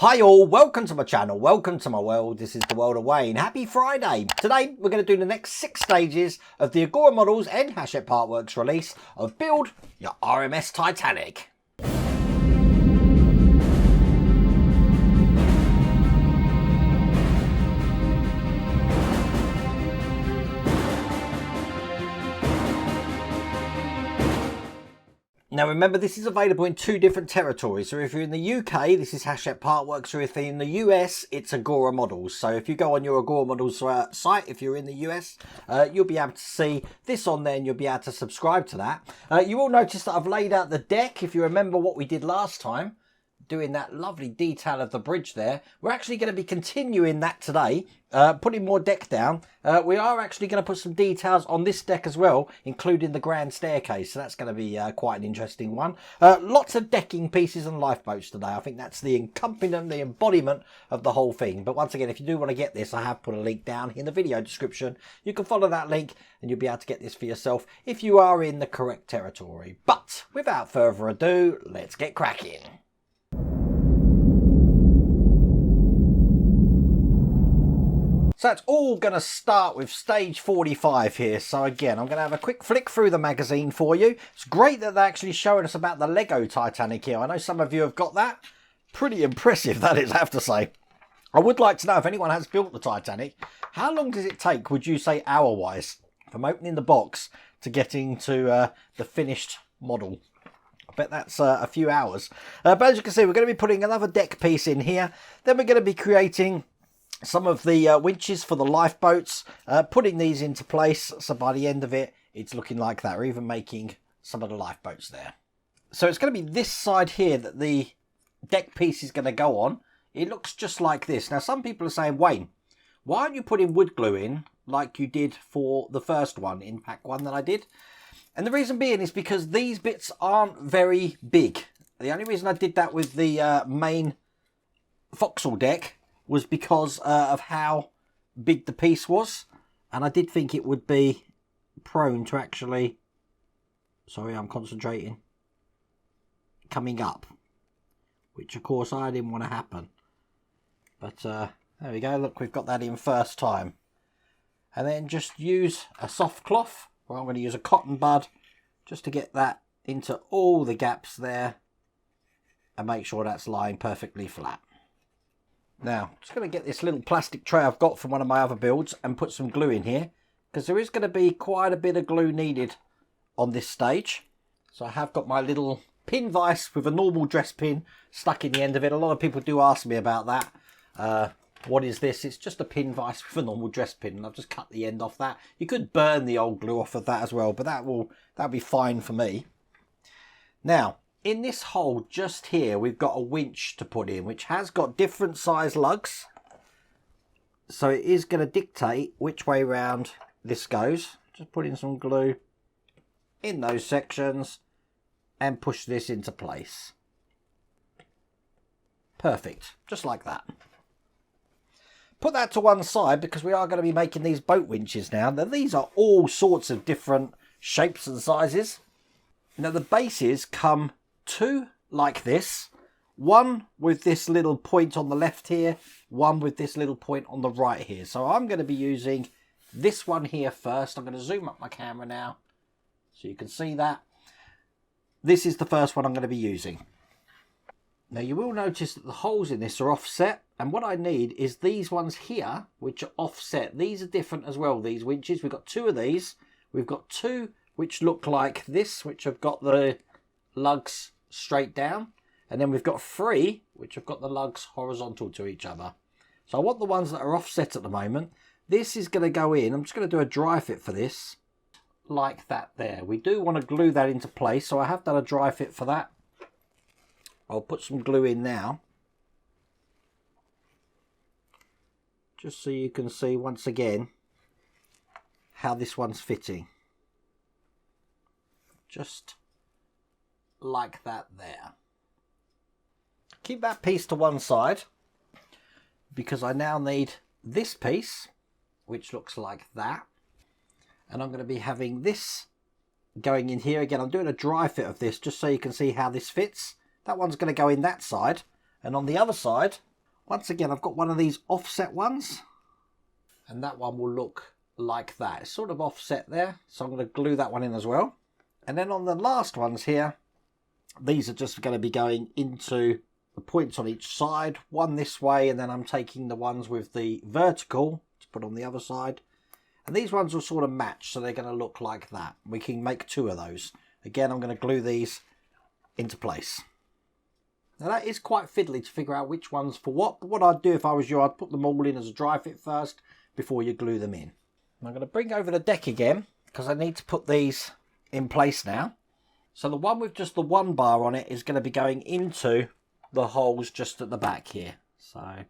Hi all, welcome to my channel, welcome to my world. This is the world of Wayne. Happy Friday. Today we're going to do the next 6 stages of the Agora models and Hachette Partworks release of Build Your RMS Titanic. Now remember, this is available in 2 different territories. So if you're in the UK, this is Hachette Partworks, or if you're in the US, it's Agora Models. So if you go on your Agora Models site, if you're in the US, you'll be able to see this on there and you'll be able to subscribe to that. You will notice that I've laid out the deck. If you remember what we did last time, doing that lovely detail of the bridge there, we're actually going to be continuing that today, putting more deck down. We are actually going to put some details on this deck as well, including the grand staircase, so that's going to be quite an interesting one. Lots of decking pieces and lifeboats today. I think that's the accompaniment, the embodiment of the whole thing. But once again, if you do want to get this, I have put a link down in the video description. You can follow that link and you'll be able to get this for yourself if you are in the correct territory. But without further ado, let's get cracking. So it's all going to start with stage 45 here. So again, I'm going to have a quick flick through the magazine for you. It's great that they're actually showing us about the Lego Titanic here. I know some of you have got that. Pretty impressive, that is, I have to say. I would like to know if anyone has built the Titanic, how long does it take, would you say, hour-wise, from opening the box to getting to the finished model? I bet that's a few hours. But as you can see, we're going to be putting another deck piece in here. Then we're going to be creating some of the winches for the lifeboats, putting these into place, so by the end of it, it's looking like that. We're even making some of the lifeboats there. So it's going to be this side here that the deck piece is going to go on. It looks just like this. Now, some people are saying, Wayne, why aren't you putting wood glue in like you did for the first one in pack 1 that I did? And the reason being is because these bits aren't very big. The only reason I did that with the main Foxhole deck was because of how big the piece was, and I did think it would be prone to actually, sorry, I'm concentrating, coming up, which of course I didn't want to happen. But there we go, look, we've got that in first time. And then just use a soft cloth, or I'm going to use a cotton bud, just to get that into all the gaps there, and make sure that's lying perfectly flat. Now, just going to get this little plastic tray I've got from one of my other builds and put some glue in here, because there is going to be quite a bit of glue needed on this stage. So I have got my little pin vise with a normal dress pin stuck in the end of it. A lot of people do ask me about that. What is this? It's just a pin vise with a normal dress pin, and I've just cut the end off that. You could burn the old glue off of that as well, but that'll be fine for me. Now, in this hole just here, we've got a winch to put in, which has got different size lugs. So it is going to dictate which way round this goes. Just put in some glue in those sections and push this into place. Perfect, just like that. Put that to one side because we are going to be making these boat winches now. Now these are all sorts of different shapes and sizes. Now the bases come 2 like this, one with this little point on the left here, one with this little point on the right here. So I'm going to be using this one here first. I'm going to zoom up my camera now so you can see that. This is the first one I'm going to be using. Now you will notice that the holes in this are offset, and what I need is these ones here which are offset. These are different as well, these winches. We've got 2 of these. We've got 2 which look like this, which have got the lugs straight down, and then we've got 3 which have got the lugs horizontal to each other. So I want the ones that are offset at the moment. This is going to go in. I'm just going to do a dry fit for this like that there. We do want to glue that into place, so I have done a dry fit for that. I'll put some glue in now just so you can see once again how this one's fitting, just like that there. Keep that piece to one side because I now need this piece which looks like that, and I'm going to be having this going in here. Again, I'm doing a dry fit of this just so you can see how this fits. That one's going to go in that side, And on the other side, once again, I've got one of these offset ones, and that one will look like that. It's sort of offset there, so I'm going to glue that one in as well. And then on the last ones here, these are just going to be going into the points on each side, one this way, and then I'm taking the ones with the vertical to put on the other side. And these ones will sort of match, so they're going to look like that. We can make two of those. Again, I'm going to glue these into place. Now that is quite fiddly to figure out which one's for what, but what I'd do if I was you, I'd put them all in as a dry fit first before you glue them in. I'm going to bring over the deck again because I need to put these in place now. So the one with just the one bar on it is going to be going into the holes just at the back here. So,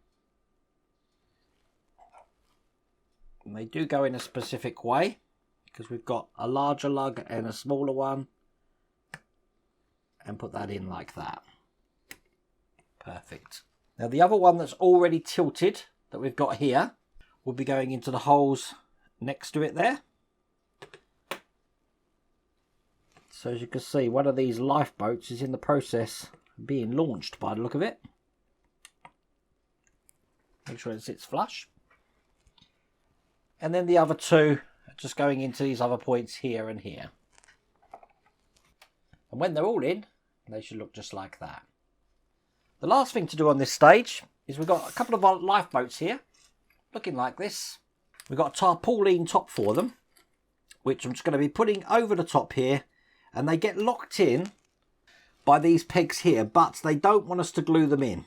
and they do go in a specific way because we've got a larger lug and a smaller one, and put that in like that. Perfect. Now the other one that's already tilted that we've got here will be going into the holes next to it there. So as you can see, one of these lifeboats is in the process of being launched by the look of it. Make sure it sits flush. And then the other two are just going into these other points here and here. And when they're all in, they should look just like that. The last thing to do on this stage is we've got a couple of our lifeboats here, looking like this. We've got a tarpaulin top for them, which I'm just going to be putting over the top here, and they get locked in by these pegs here, but they don't want us to glue them in.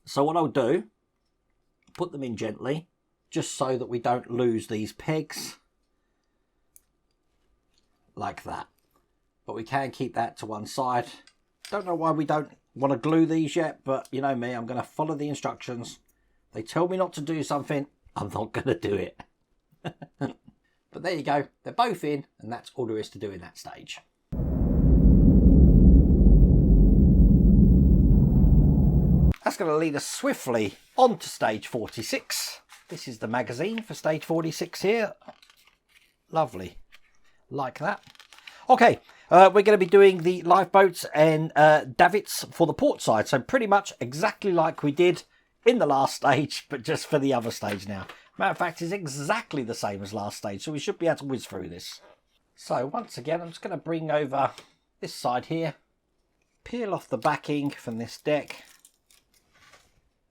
So what I'll do, put them in gently, just so that we don't lose these pegs, like that. But we can keep that to one side. Don't know why we don't want to glue these yet, but you know me, I'm going to follow the instructions. They tell me not to do something, I'm not going to do it. But there you go, they're both in, and that's all there is to do in that stage. That's going to lead us swiftly on to stage 46. This is the magazine for stage 46 here. Lovely, like that. Okay, we're going to be doing the lifeboats and davits for the port side. So pretty much exactly like we did in the last stage, but just for the other stage now. Matter of fact, it's exactly the same as last stage, so we should be able to whiz through this. So once again, I'm just going to bring over this side here, peel off the backing from this deck,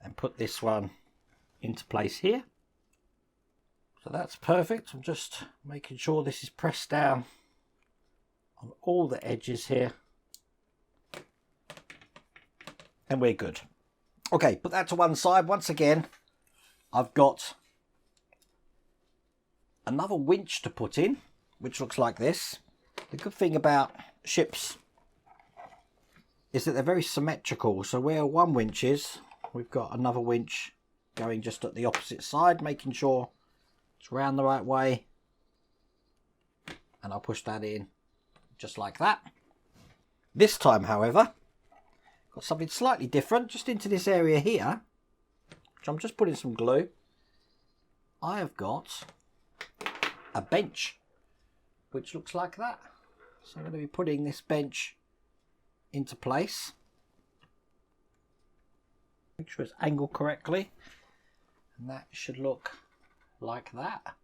and put this one into place here. So that's perfect. I'm just making sure this is pressed down on all the edges here, and we're good. Okay, put that to one side. Once again, I've got another winch to put in, which looks like this. The good thing about ships is that they're very symmetrical, so where one winch is, we've got another winch going just at the opposite side, making sure it's round the right way, and I'll push that in just like that. This time, however, got something slightly different, just into this area here, which I'm just putting some glue. I have got a bench, which looks like that. So I'm going to be putting this bench into place. Make sure it's angled correctly, and that should look like that.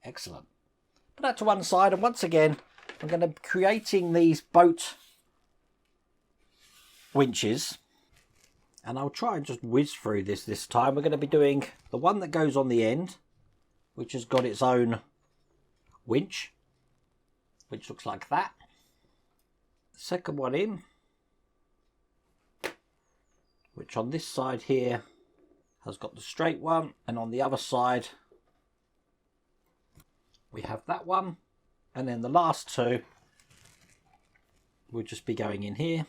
Excellent. Put that to one side, and once again, I'm going to be creating these boat winches, and I'll try and just whiz through this time. We're going to be doing the one that goes on the end, which has got its own winch, which looks like that. The second one in, which on this side here has got the straight one, and on the other side we have that one, and then the last two will just be going in here.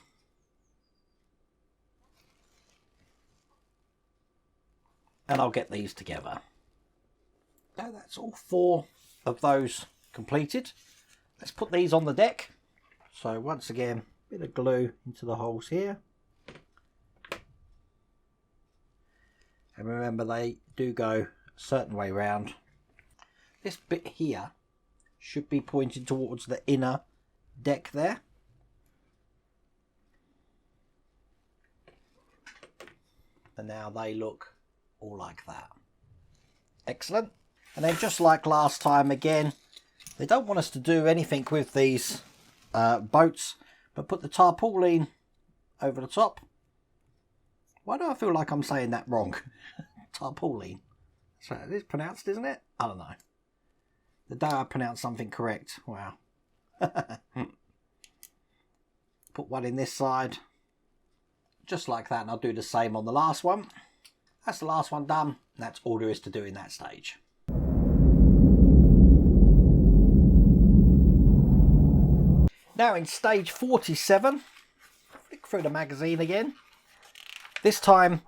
And I'll get these together. Now that's all four of those completed. Let's put these on the deck. So once again, a bit of glue into the holes here. And remember, they do go a certain way round. This bit here should be pointing towards the inner deck there. And now they look all like that. Excellent. And then just like last time again, they don't want us to do anything with these boats, but put the tarpaulin over the top. Why do I feel like I'm saying that wrong? Tarpaulin. So it is pronounced, isn't it? I don't know. The day I pronounce something correct. Wow. Put one in this side. Just like that, and I'll do the same on the last one. That's the last one done. That's all there is to do in that stage. Now in stage 47, flick through the magazine again. This time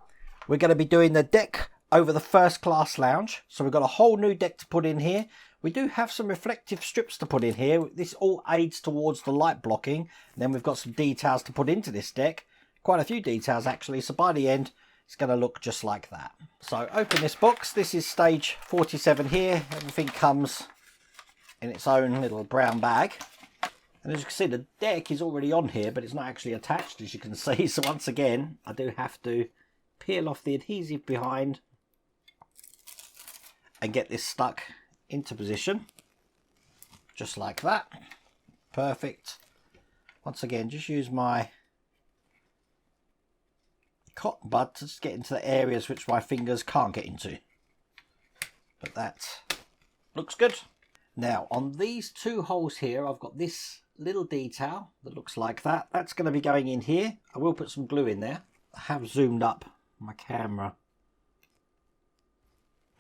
we're going to be doing the deck over the first class lounge. So we've got a whole new deck to put in here. We do have some reflective strips to put in here. This all aids towards the light blocking. And then we've got some details to put into this deck. Quite a few details actually. So by the end, it's going to look just like that. So open this box. This is stage 47 here. Everything comes in its own little brown bag. And as you can see, the deck is already on here, but it's not actually attached, as you can see. So once again, I do have to peel off the adhesive behind and get this stuck into position. Just like that. Perfect. Once again, just use my cotton bud to just get into the areas which my fingers can't get into. But that looks good. Now, on these two holes here, I've got this little detail that looks like that. That's going to be going in here. I will put some glue in there. I have zoomed up my camera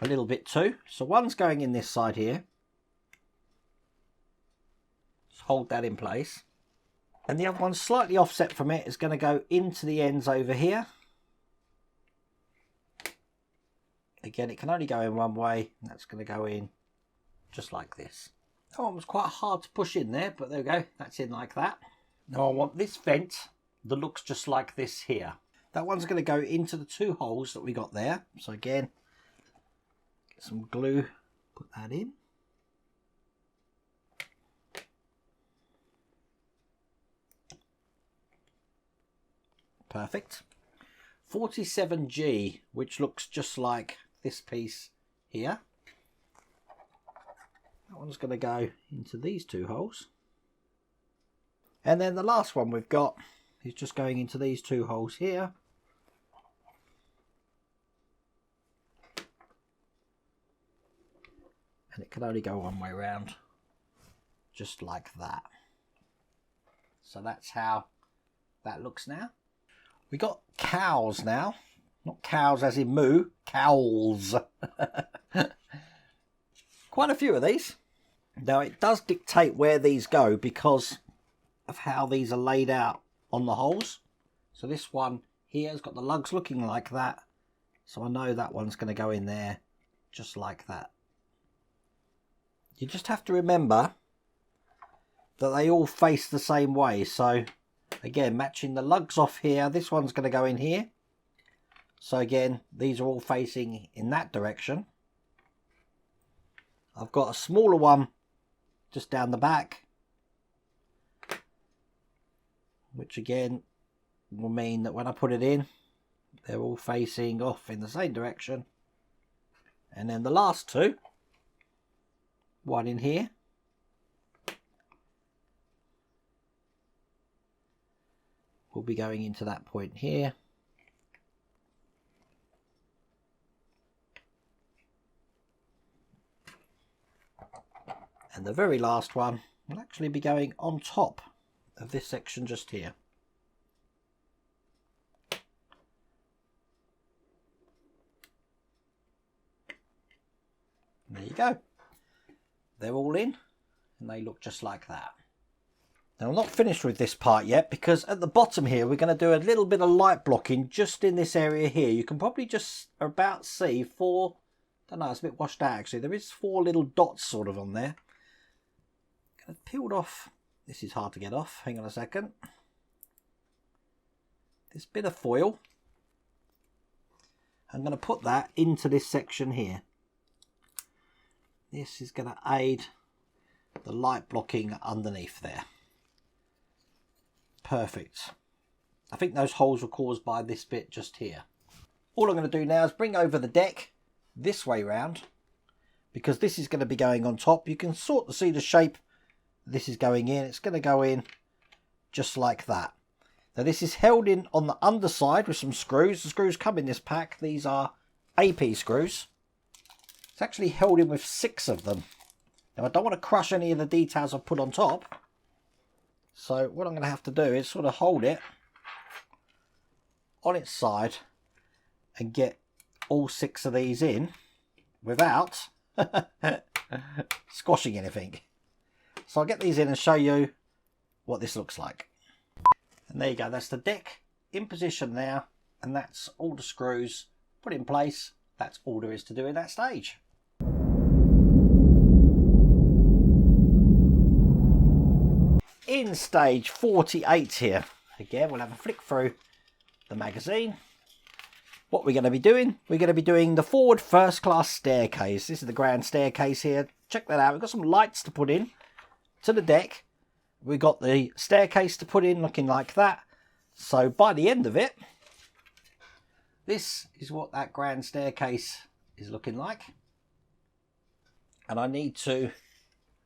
a little bit too. So one's going in this side here. Just hold that in place. And the other one's slightly offset from it. Is going to go into the ends over here. Again, it can only go in one way. And that's going to go in just like this. That one was quite hard to push in there, but there we go. That's in like that. Now I want this vent that looks just like this here. That one's going to go into the two holes that we got there. So again, get some glue, put that in. Perfect. 47G, which looks just like this piece here. That one's going to go into these two holes. And then the last one we've got is just going into these two holes here. And it can only go one way around. Just like that. So that's how that looks now. We got cows now. Not cows as in moo, cowls. Quite a few of these. Now it does dictate where these go because of how these are laid out on the holes. So this one here has got the lugs looking like that. So I know that one's going to go in there just like that. You just have to remember that they all face the same way. So again, matching the lugs off here, this one's going to go in here. So again, these are all facing in that direction. I've got a smaller one just down the back, which again will mean that when I put it in, they're all facing off in the same direction. And then the last two, one in here, will be going into that point here. And the very last one will actually be going on top of this section just here. There you go. They're all in and they look just like that. Now I'm not finished with this part yet because at the bottom here we're going to do a little bit of light blocking just in this area here. You can probably just about see four, I don't know, it's a bit washed out actually. There is four little dots sort of on there. I've peeled off, this is hard to get off, hang on a second. This bit of foil, I'm going to put that into this section here. This is going to aid the light blocking underneath there. Perfect. I think those holes were caused by this bit just here. All I'm going to do now is bring over the deck this way round, because this is going to be going on top. You can sort of see the shape this is going in. It's going to go in just like that. Now this is held in on the underside with some screws. The screws come in this pack. These are AP screws. It's actually held in with 6 of them. Now I don't want to crush any of the details I've put on top. So what I'm going to have to do is sort of hold it on its side and get all 6 of these in without squashing anything. So I'll get these in and show you what this looks like. And there you go, that's the deck in position now, and that's all the screws put in place. That's all there is to do in that stage. In stage 48 here, again we'll have a flick through the magazine. What we're going to be doing, we're going to be doing the forward first class staircase. This is the grand staircase here. Check that out. We've got some lights to put in to the deck. We've got the staircase to put in looking like that. So by the end of it, this is what that grand staircase is looking like. And I need to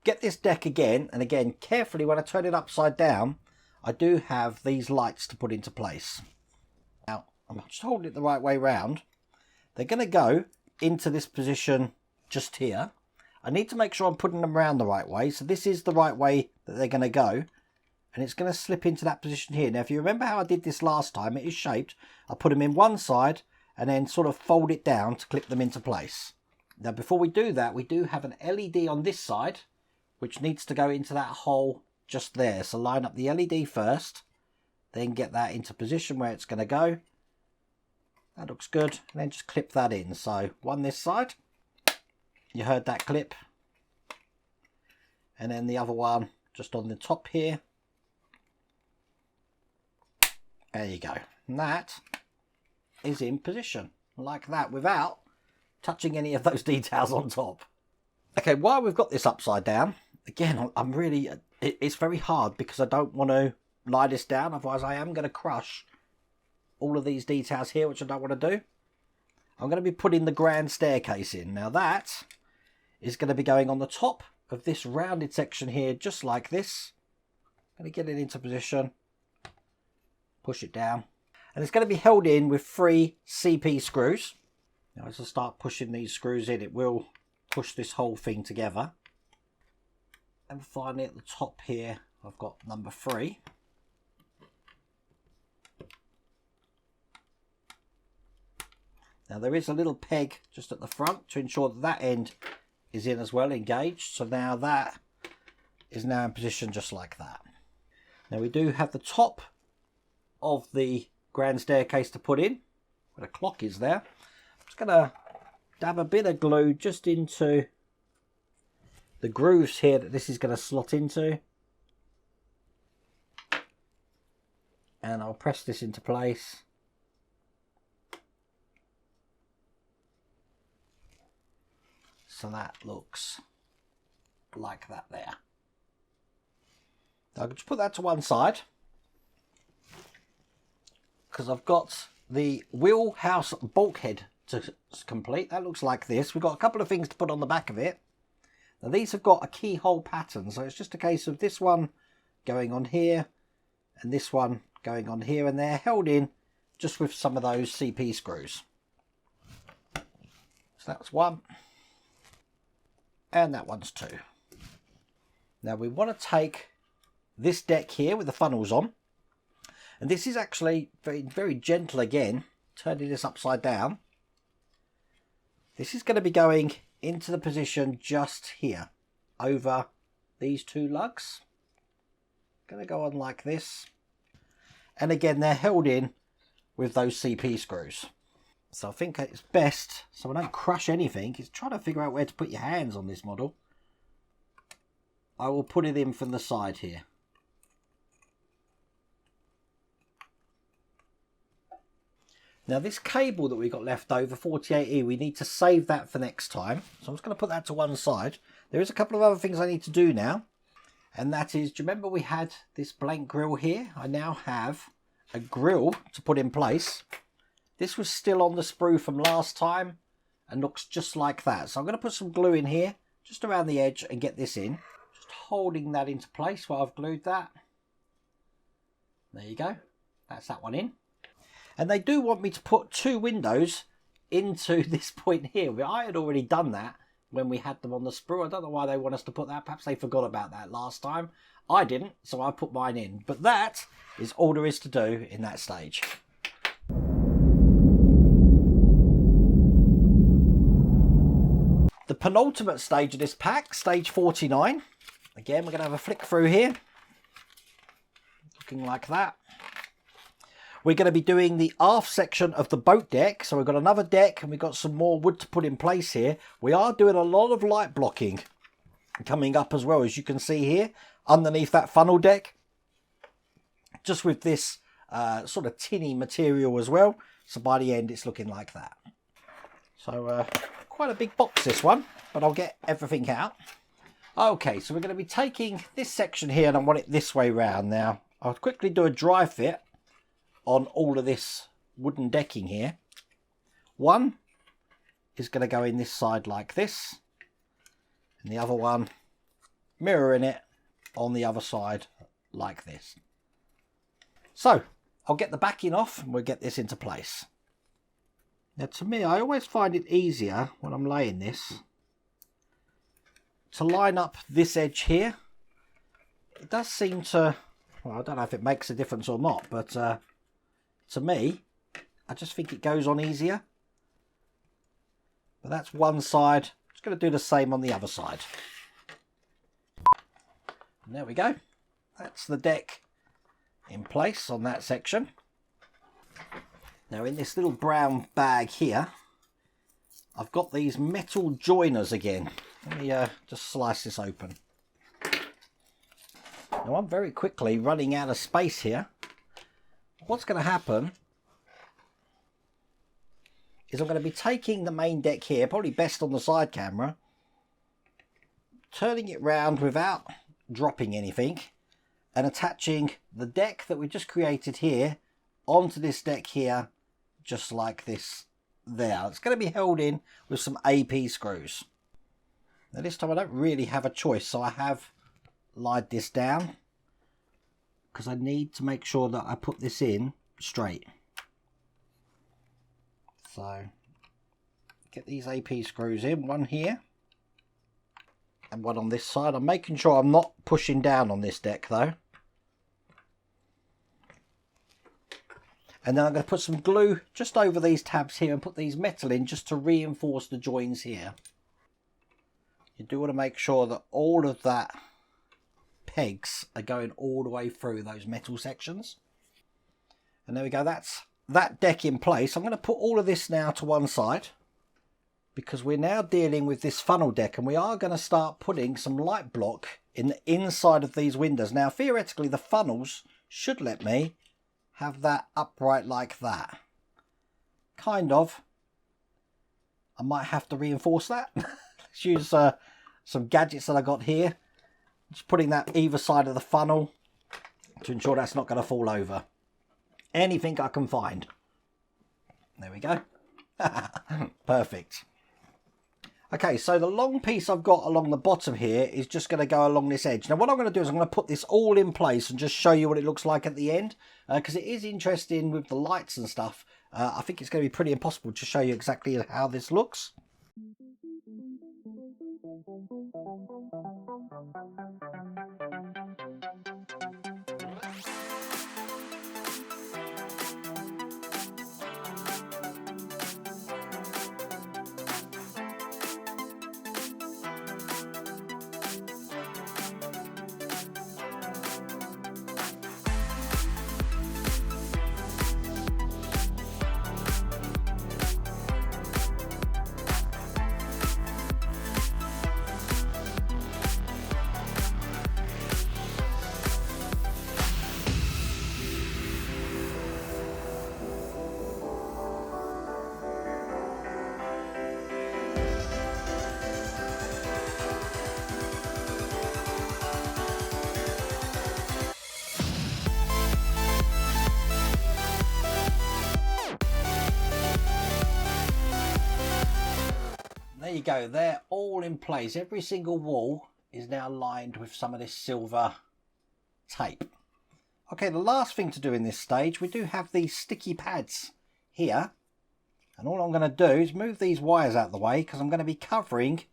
get this deck again, and again carefully when I turn it upside down, I do have these lights to put into place. Now I'm just holding it the right way round. They're going to go into this position just here. I need to make sure I'm putting them around the right way. So this is the right way that they're going to go. And it's going to slip into that position here. Now, if you remember how I did this last time, it is shaped. I put them in one side and then sort of fold it down to clip them into place. Now, before we do that, we do have an LED on this side, which needs to go into that hole just there. So line up the LED first, then get that into position where it's going to go. That looks good. And then just clip that in. So one this side. You heard that clip. And then the other one just on the top here. There you go. And that is in position like that without touching any of those details on top. Okay, while we've got this upside down, again, I'm really, it's very hard because I don't want to lie this down. Otherwise I am going to crush all of these details here, which I don't want to do. I'm going to be putting the grand staircase in. Now that is going to be going on the top of this rounded section here, just like this. I'm going to get it into position, push it down, and it's going to be held in with 3 CP screws. Now as I start pushing these screws in, it will push this whole thing together. And finally at the top here, I've got number 3. Now there is a little peg just at the front to ensure that that end is in as well, engaged. So now that is now in position just like that. Now we do have the top of the grand staircase to put in, where the clock is there. I'm just going to dab a bit of glue just into the grooves here that this is going to slot into. And I'll press this into place. So that looks like that there. Now I can just put that to one side, because I've got the wheelhouse bulkhead to complete. That looks like this. We've got a couple of things to put on the back of it. Now these have got a keyhole pattern, so it's just a case of this one going on here and this one going on here, and they're held in just with some of those CP screws. So that's one. And that one's 2. Now we want to take this deck here with the funnels on. And this is actually very, very gentle again, turning this upside down. This is going to be going into the position just here, over these 2 lugs. Going to go on like this. And again, they're held in with those CP screws. So I think it's best, so I don't crush anything, is trying to figure out where to put your hands on this model. I will put it in from the side here. Now this cable that we got left over, 48E, we need to save that for next time. So I'm just going to put that to one side. There is a couple of other things I need to do now. And that is, do you remember we had this blank grill here? I now have a grill to put in place. This was still on the sprue from last time and looks just like that. So I'm going to put some glue in here, just around the edge, and get this in. Just holding that into place while I've glued that. There you go. That's that one in. And they do want me to put 2 windows into this point here. I had already done that when we had them on the sprue. I don't know why they want us to put that. Perhaps they forgot about that last time. I didn't, so I put mine in. But that is all there is to do in that stage. The penultimate stage of this pack, stage 49. Again, we're going to have a flick through here. Looking like that. We're going to be doing the aft section of the boat deck. So we've got another deck and we've got some more wood to put in place here. We are doing a lot of light blocking coming up as well, as you can see here, underneath that funnel deck. Just with this sort of tinny material as well. So by the end, it's looking like that. So quite a big box, this one, but I'll get everything out. Okay, so we're going to be taking this section here and I want it this way round. Now, I'll quickly do a dry fit on all of this wooden decking here. One is going to go in this side like this, and the other one mirroring it on the other side like this. So I'll get the backing off and we'll get this into place. Now, to me, I always find it easier when I'm laying this to line up this edge here. It does seem to, well, I don't know if it makes a difference or not, but to me, I just think it goes on easier. But that's one side. I'm just going to do the same on the other side. And there we go. That's the deck in place on that section. Now, in this little brown bag here, I've got these metal joiners again. Let me just slice this open. Now, I'm very quickly running out of space here. What's going to happen is I'm going to be taking the main deck here, probably best on the side camera, turning it round without dropping anything, and attaching the deck that we just created here onto this deck here, just like this there. It's going to be held in with some AP screws. Now this time I don't really have a choice, so I have lied this down because I need to make sure that I put this in straight. So get these AP screws in, one here and one on this side. I'm making sure I'm not pushing down on this deck though. And then I'm going to put some glue just over these tabs here and put these metal in just to reinforce the joins here. You do want to make sure that all of that pegs are going all the way through those metal sections. And there we go, that's that deck in place. I'm going to put all of this now to one side because we're now dealing with this funnel deck and we are going to start putting some light block in the inside of these windows. Now theoretically the funnels should let me have that upright like that. Kind of. I might have to reinforce that. Let's use some gadgets that I got here. Just putting that either side of the funnel to ensure that's not going to fall over. Anything I can find. There we go. Perfect. Okay, so the long piece I've got along the bottom here is just going to go along this edge. Now what I'm going to do is I'm going to put this all in place and just show you what it looks like at the end. Because it is interesting with the lights and stuff. I think it's going to be pretty impossible to show you exactly how this looks. There you go, they're all in place. Every single wall is now lined with some of this silver tape. Okay, the last thing to do in this stage, we do have these sticky pads here. And all I'm going to do is move these wires out of the way because I'm going to be covering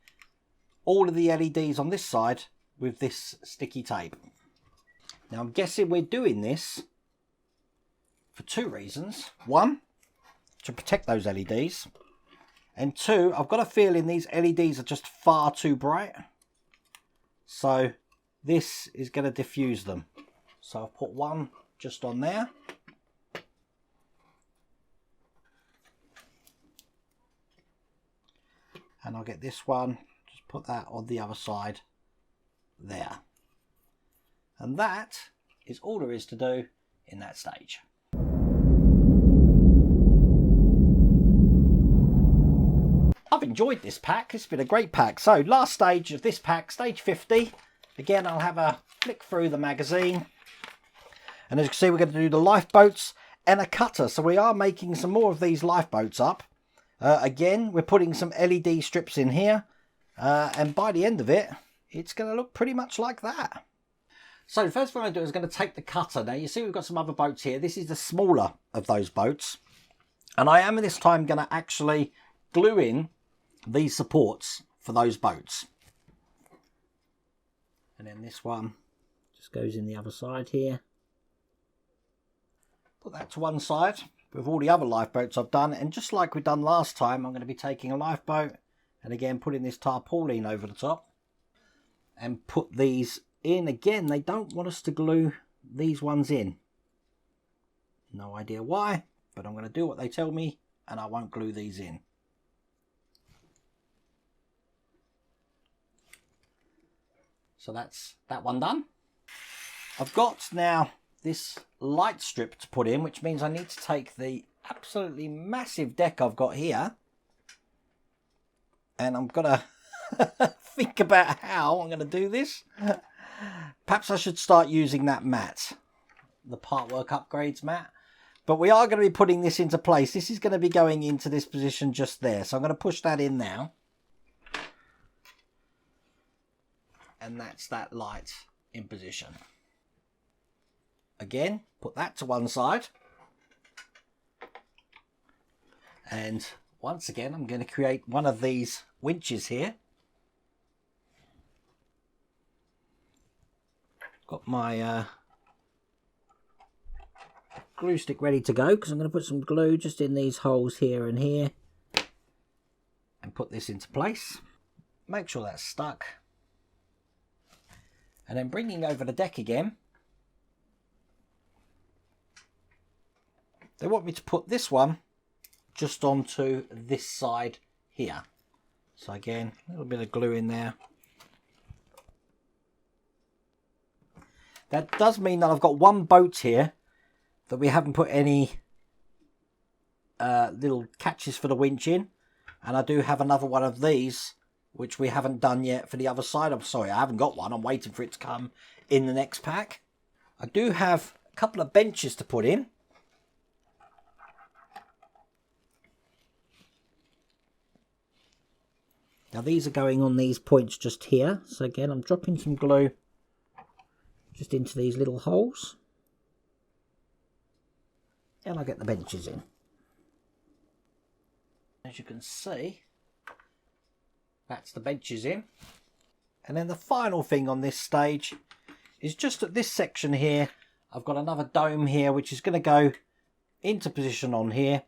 all of the LEDs on this side with this sticky tape. Now I'm guessing we're doing this for two reasons. One, to protect those LEDs. And two, I've got a feeling these LEDs are just far too bright. So this is going to diffuse them. So I've put one just on there. And I'll get this one, just put that on the other side there. And that is all there is to do in that stage. I've enjoyed this pack. It's been a great pack. So last stage of this pack, stage 50. Again, I'll have a flick through the magazine. And as you can see, we're going to do the lifeboats and a cutter. So we are making some more of these lifeboats up. Again, we're putting some LED strips in here. And by the end of it, it's going to look pretty much like that. So the first thing I'm going to do is going to take the cutter. Now you see we've got some other boats here. This is the smaller of those boats. And I am this time going to actually glue in these supports for those boats. And then this one just goes in the other side here. Put that to one side with all the other lifeboats I've done. And just like we've done last time, I'm going to be taking a lifeboat and again putting this tarpaulin over the top and put these in. Again, they don't want us to glue these ones in. No idea why, but I'm going to do what they tell me and I won't glue these in. So that's that one done. I've got now this light strip to put in, which means I need to take the absolutely massive deck I've got here and I'm going to think about how I'm going to do this. Perhaps I should start using that mat, the Partwork Upgrades mat. But we are going to be putting this into place. This is going to be going into this position just there. So I'm going to push that in now. And that's that light in position. Again, put that to one side. And once again, I'm going to create one of these winches here. Got my glue stick ready to go because I'm going to put some glue just in these holes here and here. And put this into place. Make sure that's stuck. And then bringing over the deck again, they want me to put this one just onto this side here. So again, a little bit of glue in there. That does mean that I've got one boat here that we haven't put any little catches for the winch in. And I do have another one of these which we haven't done yet for the other side. I'm sorry, I haven't got one. I'm waiting for it to come in the next pack. I do have a couple of benches to put in. Now these are going on these points just here. So again, I'm dropping some glue just into these little holes. And I'll get the benches in. As you can see, that's the benches in. And then the final thing on this stage is just at this section here, I've got another dome here which is going to go into position on here.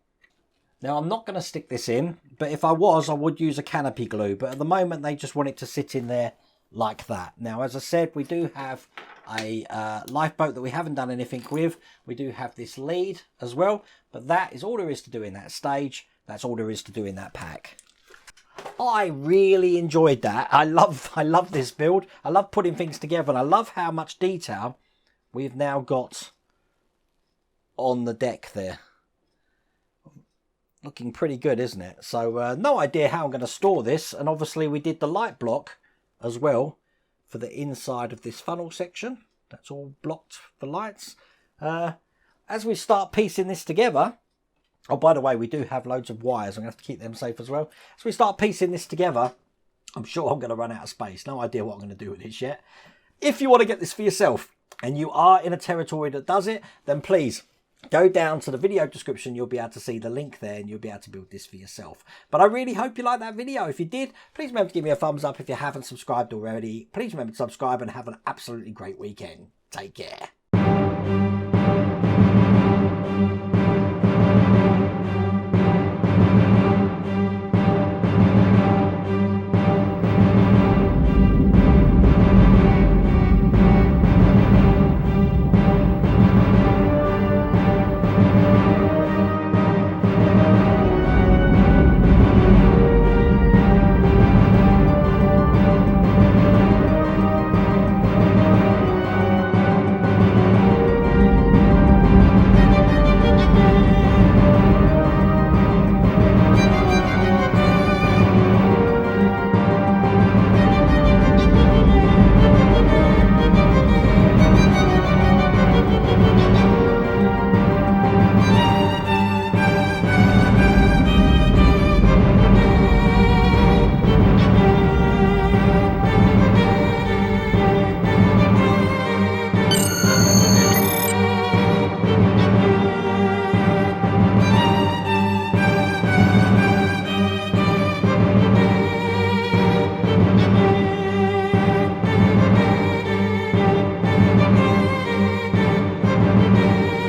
Now I'm not going to stick this in, but if I was, I would use a canopy glue. But at the moment they just want it to sit in there like that. Now as I said, we do have a lifeboat that we haven't done anything with. We do have this lead as well, but that is all there is to do in that stage. That's all there is to do in that pack. I really enjoyed that. I love this build. I love putting things together, and I love how much detail we've now got on the deck there. Looking pretty good, isn't it? So no idea how I'm going to store this, and obviously we did the light block as well for the inside of this funnel section. That's all blocked for lights. As we start piecing this together, Oh, by the way, we do have loads of wires. I'm going to have to keep them safe as well. As we start piecing this together, I'm sure I'm going to run out of space. No idea what I'm going to do with this yet. If you want to get this for yourself and you are in a territory that does it, then please go down to the video description. You'll be able to see the link there and you'll be able to build this for yourself. But I really hope you liked that video. If you did, please remember to give me a thumbs up. If you haven't subscribed already, please remember to subscribe and have an absolutely great weekend. Take care.